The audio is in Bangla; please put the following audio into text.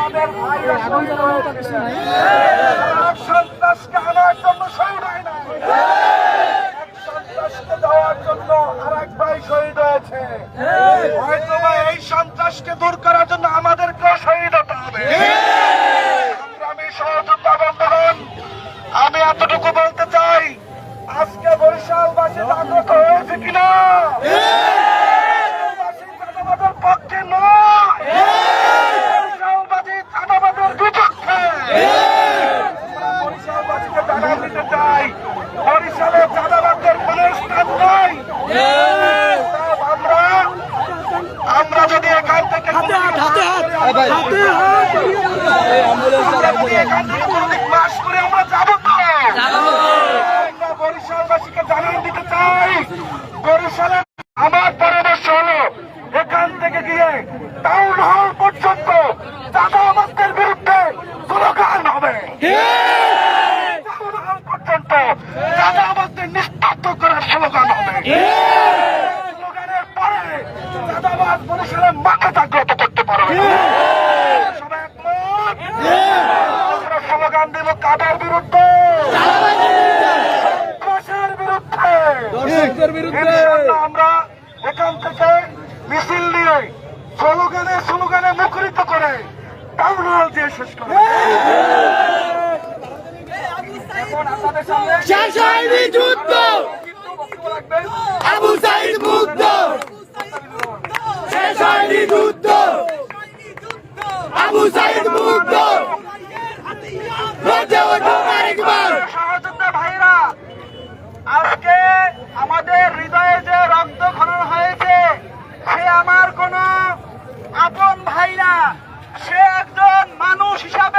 আমাদের ভাইরা সন্ত্রাসকে আনার জন্য শহীদ হয় না, এক সন্ত্রাসকে দেওয়ার জন্য আর এক ভাই শহীদ হয়েছে। হয়তো এই সন্ত্রাসকে দূর করার জন্য আমাদেরকেও শহীদ হতে হবে। সংগ্রামী সহযোদ্ধা বন্ধুগণ, আমি এতটুকু বলতে চাই, আজকে বরিশালবাসী জাগ্রত হয়েছে কিনা? চাঁদাবাদের পক্ষে নয়, বরিশালবাসী চাঁদাবাদের বিপক্ষে। বরিশালবাসীকে জানান দিতে চাই, বরিশালে চাঁদাবাদের কোন স্থান নাই। আমরা যদি এখান থেকে মাস করে আমরা যাবো তো, আমরা বরিশালবাসীকে জানান দিতে চাই, বরিশালে আমার পরামর্শ হলো এখান থেকে গিয়ে টাউন হল পর্যন্ত চাঁদাবাদের বিরুদ্ধে স্লোগান হবে। টাউন হল পর্যন্ত চাঁদাবাদের নিষ্পাত্য করার স্লোগান হবে। স্লোগানের পরে চাঁদাবাদ বরিশালে মাথা জাগ্রত করতে পারবে। সবাই একমত? আমরা স্লোগান দেব কাদের বিরুদ্ধে? সন্ত্রাসের বিরুদ্ধে। আমরা এখান থেকে মিছিল নিয়ে স্লোগানে মুখরিত করে টাউন হল দিয়ে শেষ করে যুদ্ধ আবু সাইদ মুগ্ধ, শেষ হয়নি যুদ্ধ আবু সাইদ মুগ্ধ। সহযোদ্ধা ভাইরা, আজকে আমাদের হৃদয়ে যে রক্তক্ষরণ হয়েছে, সে আমার কোন আপন ভাই না, সে একজন মানুষ হিসাবে